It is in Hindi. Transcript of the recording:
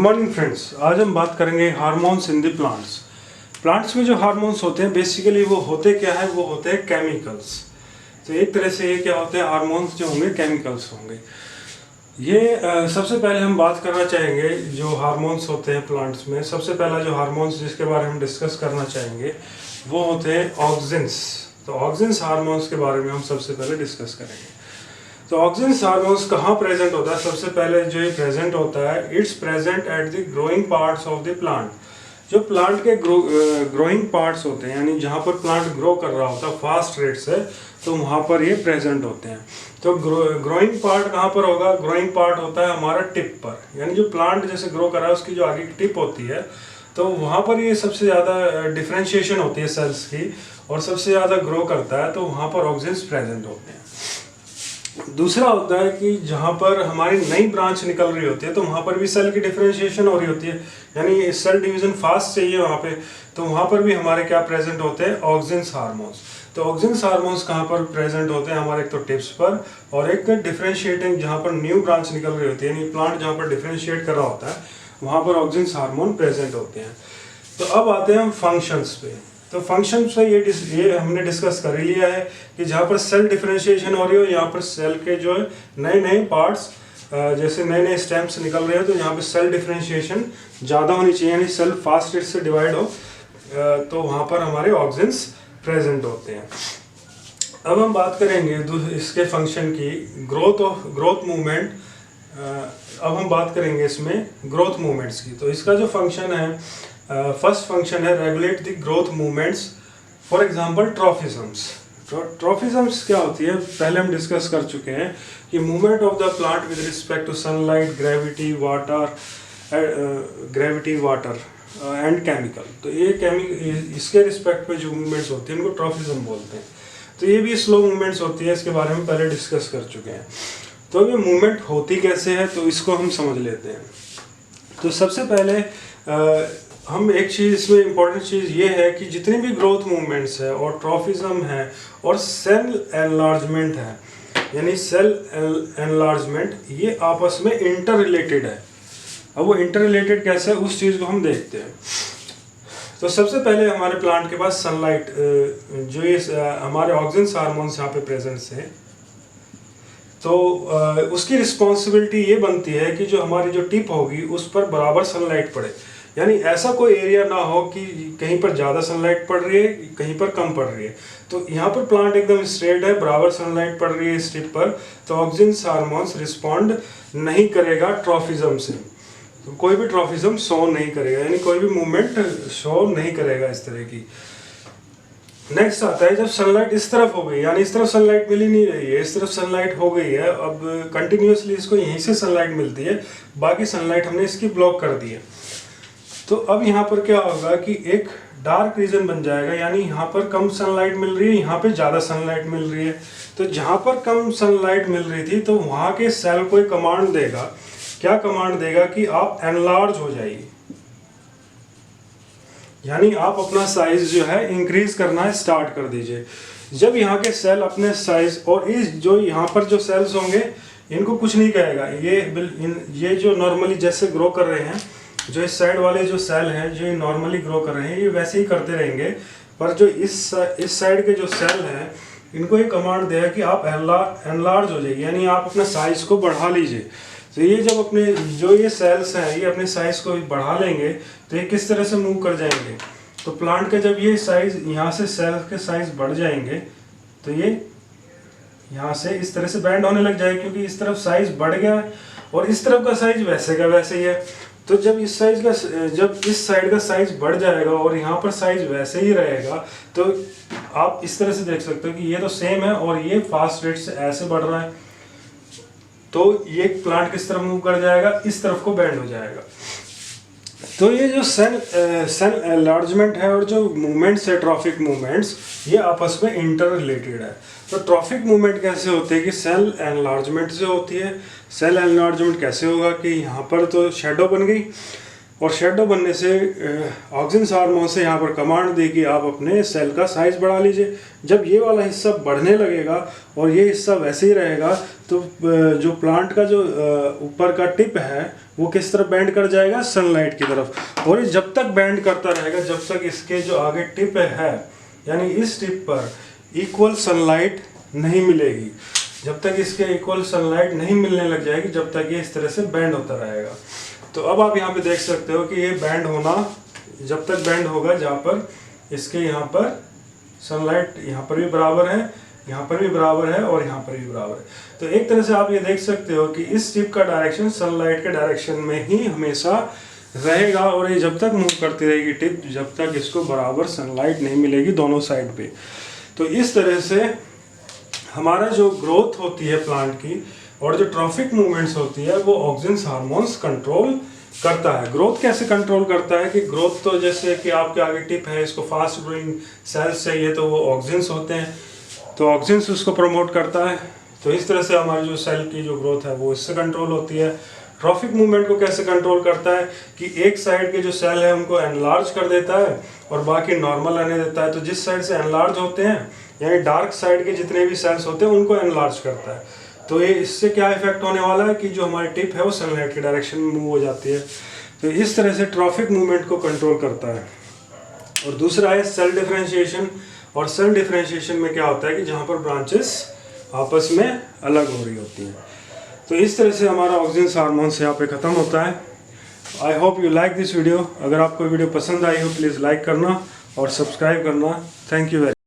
मॉर्निंग फ्रेंड्स, आज हम बात करेंगे hormones in the plants. Plants में जो हार्मोन्स होते हैं बेसिकली वो होते क्या है, वो होते हैं केमिकल्स। तो एक तरह से ये क्या होते हैं, हार्मोन्स जो होंगे केमिकल्स होंगे। ये सबसे पहले हम बात करना चाहेंगे जो हार्मोन्स होते हैं प्लांट्स में। सबसे पहला जो हार्मोन्स जिसके बारे में हम डिस्कस करना चाहेंगे वो होते हैं ऑक्सिन्स। तो ऑक्सिन्स हार्मोन्स के बारे में हम सबसे पहले डिस्कस करेंगे। तो ऑक्सिन्स हार्मोन्स कहाँ प्रेजेंट होता है? सबसे पहले जो ये प्रेजेंट होता है, it's present at the growing parts of the plant. जो प्लांट के ग्रोइंग पार्ट्स होते हैं, यानी जहाँ पर प्लांट ग्रो कर रहा होता है फास्ट रेट से, तो वहाँ पर ये प्रेजेंट होते हैं। तो ग्रोइंग पार्ट कहाँ पर होगा? ग्रोइंग पार्ट होता है हमारा टिप पर, यानी जो प्लांट जैसे ग्रो कर रहा है उसकी जो आगे की टिप होती है, तो वहाँ पर ये सबसे ज़्यादा डिफ्रेंशिएशन होती है सेल्स की, और सबसे ज़्यादा ग्रो करता है, तो वहाँ पर ऑक्सिन्स प्रेजेंट होते हैं। दूसरा होता है कि जहाँ पर हमारी नई ब्रांच निकल रही होती है, तो वहाँ पर भी सेल की डिफरेंशिएशन हो रही होती है, यानी सेल डिवीजन फास्ट चाहिए वहाँ पे, तो वहाँ पर भी हमारे क्या प्रेजेंट होते हैं? Auxins hormones. तो ऑक्सिन्स हार्मोन्स कहाँ पर प्रेजेंट होते हैं? हमारे एक तो टिप्स पर, और एक डिफरेंशिएटिंग जहाँ पर न्यू ब्रांच निकल रही होती है, यानी प्लांट जहाँ पर डिफरेंशिएट कर रहा होता है, वहाँ पर ऑक्सिन्स हार्मोन प्रेजेंट होते हैं। तो अब आते हैं हम फंक्शंस पे। तो फंक्शन से ये हमने डिस्कस कर ही लिया है कि जहाँ पर सेल डिफरेंशिएशन हो रही हो, यहाँ पर सेल के जो है नए नए पार्ट्स, जैसे नए नए स्टेम्स निकल रहे हो, तो यहाँ पर सेल डिफरेंशिएशन ज़्यादा होनी चाहिए, यानी सेल फास्ट रेट से डिवाइड हो, तो वहाँ पर हमारे ऑक्सिन्स प्रेजेंट होते हैं। अब हम बात करेंगे इसके फंक्शन की, ग्रोथ मूवमेंट। अब हम बात करेंगे इसमें ग्रोथ मूवमेंट्स की। तो इसका जो फंक्शन है, फर्स्ट फंक्शन है regulate the growth movements, for example tropisms. Tropisms क्या होती है, पहले हम डिस्कस कर चुके हैं कि movement of the plant with respect to sunlight, gravity, water and chemical. तो ये इसके रिस्पेक्ट में जो मूवमेंट्स होती हैं उनको ट्रॉफिज्म बोलते हैं। तो ये भी स्लो मूवमेंट्स होती है, इसके बारे में पहले डिस्कस कर चुके हैं। तो ये मूवमेंट होती कैसे है, तो इसको हम समझ लेते हैं। तो सबसे पहले हम एक चीज़ इसमें इम्पोर्टेंट चीज़ ये है कि जितनी भी ग्रोथ मूवमेंट्स है और ट्रॉफिज्म है और सेल एनलार्जमेंट है, यानी सेल एनलार्जमेंट, ये आपस में इंटर रिलेटेड है। अब वो इंटर रिलेटेड कैसे है, उस चीज़ को हम देखते हैं। तो सबसे पहले हमारे प्लांट के पास सनलाइट, जो ये हमारे ऑक्सिन्स हार्मोन्स यहाँ पे प्रेजेंट है, तो उसकी रिस्पॉन्सिबिलिटी ये बनती है कि जो हमारी जो टिप होगी उस पर बराबर सनलाइट पड़े, यानी ऐसा कोई एरिया ना हो कि कहीं पर ज़्यादा सनलाइट पड़ रही है, कहीं पर कम पड़ रही है। तो यहाँ पर प्लांट एकदम स्ट्रेट है, बराबर सनलाइट पड़ रही है इस टिप पर, तो ऑक्सिन्स हार्मोन्स रिस्पॉन्ड नहीं करेगा ट्रॉफिज्म से। तो कोई भी ट्रॉफिज्म शो नहीं करेगा, यानी कोई भी मूवमेंट शो नहीं करेगा इस तरह की। नेक्स्ट आता है जब सनलाइट इस तरफ हो गई, यानी इस तरफ सनलाइट मिल ही नहीं रही है, इस तरफ सनलाइट हो गई है, अब कंटिन्यूसली इसको यहीं से सनलाइट मिलती है, बाकी सनलाइट हमने इसकी ब्लॉक कर दी है। तो अब यहाँ पर क्या होगा कि एक डार्क रीजन बन जाएगा, यानी यहाँ पर कम सनलाइट मिल रही है, यहाँ पे ज़्यादा सनलाइट मिल रही है। तो जहाँ पर कम सनलाइट मिल रही थी, तो वहाँ के सेल को कमांड देगा, क्या कमांड देगा कि आप एनलार्ज हो जाइए, यानी आप अपना साइज जो है इंक्रीज करना स्टार्ट कर दीजिए। जब यहाँ के सेल अपने साइज, और इस जो यहाँ पर जो सेल्स होंगे इनको कुछ नहीं कहेगा, ये जो नॉर्मली जैसे ग्रो कर रहे हैं, जो इस साइड वाले जो सेल हैं जो नॉर्मली ग्रो कर रहे हैं, ये वैसे ही करते रहेंगे। पर जो इस साइड के जो सेल हैं इनको ये कमांड दिया कि आप एनलार्ज हो जाइए, यानी आप अपने साइज को बढ़ा लीजिए। तो ये जब अपने जो ये सेल्स हैं ये अपने साइज को बढ़ा लेंगे, तो ये किस तरह से मूव कर जाएंगे। तो प्लांट का जब ये साइज, यहाँ से सेल के साइज बढ़ जाएंगे, तो ये यहाँ से इस तरह से बैंड होने लग जाएगा, क्योंकि इस तरफ साइज बढ़ गया है और इस तरफ का साइज वैसे का वैसे ही है। तो जब इस साइड का साइज बढ़ जाएगा और यहाँ पर साइज वैसे ही रहेगा, तो आप इस तरह से देख सकते हो कि ये तो सेम है और ये फास्ट रेट से ऐसे बढ़ रहा है, तो ये प्लांट किस तरफ मूव कर जाएगा, इस तरफ को बैंड हो जाएगा। तो ये जो सेल एनलार्जमेंट है और जो मूवमेंट्स है ट्रॉफिक मूवमेंट्स, ये आपस में इंटर रिलेटेड है। तो ट्रॉफिक मूवमेंट कैसे होते हैं कि सेल एनलार्जमेंट से होती है। सेल एनलार्जमेंट कैसे होगा कि यहाँ पर तो शेडो बन गई, और शेडो बनने से ऑक्सिन हार्मोन से यहाँ पर कमांड दी कि आप अपने सेल का साइज बढ़ा लीजिए। जब ये वाला हिस्सा बढ़ने लगेगा और ये हिस्सा वैसे ही रहेगा तो जो प्लांट का जो ऊपर का टिप है वो किस तरफ बैंड कर जाएगा, सनलाइट की तरफ। और ये जब तक बैंड करता रहेगा जब तक इसके जो आगे टिप है यानी इस टिप पर इक्वल सनलाइट नहीं मिलेगी। जब तक इसके इक्वल सनलाइट नहीं मिलने लग जाएगी जब तक ये इस तरह से बैंड होता रहेगा। तो अब आप यहाँ पे देख सकते हो कि ये बैंड होना जब तक बैंड होगा जहाँ पर इसके यहाँ पर सनलाइट यहाँ पर भी बराबर है, यहाँ पर भी बराबर है और यहाँ पर भी बराबर है। तो एक तरह से आप ये देख सकते हो कि इस टिप का डायरेक्शन सनलाइट के डायरेक्शन में ही हमेशा रहेगा और ये जब तक मूव करती रहेगी टिप जब तक इसको बराबर सनलाइट नहीं मिलेगी दोनों साइड पे। तो इस तरह से हमारा जो ग्रोथ होती है प्लांट की और जो ट्रॉफिक मूवमेंट्स होती है वो ऑक्सिन हार्मोन्स कंट्रोल करता है। ग्रोथ कैसे कंट्रोल करता है कि ग्रोथ तो जैसे कि आपके आगे टिप है, इसको फास्ट ग्रोइंग सेल्स चाहिए तो वो ऑक्सिन्स होते हैं, तो ऑक्सिन्स उसको प्रमोट करता है। तो इस तरह से हमारी जो सेल की जो ग्रोथ है वो इससे कंट्रोल होती है। ट्रॉफिक मूवमेंट को कैसे कंट्रोल करता है कि एक साइड के जो सेल है उनको एनलार्ज कर देता है और बाकी नॉर्मल रहने देता है। तो जिस साइड से एनलार्ज होते हैं यानी डार्क साइड के जितने भी सेल्स होते हैं उनको एनलार्ज करता है। तो ये इससे क्या इफेक्ट होने वाला है कि जो हमारी टिप है वो सनलाइट के डायरेक्शन में मूव हो जाती है। तो इस तरह से ट्रॉफिक मूवमेंट को कंट्रोल करता है। और दूसरा है सेल डिफरेंशिएशन। और सेल डिफरेंशिएशन में क्या होता है कि जहाँ पर ब्रांचेस आपस में अलग हो रही होती हैं। तो इस तरह से हमारा ऑक्सिन हार्मोन्स यहाँ पे ख़त्म होता है। I hope you like this video. अगर आपको वीडियो पसंद आई हो प्लीज़ लाइक करना और सब्सक्राइब करना। Thank you very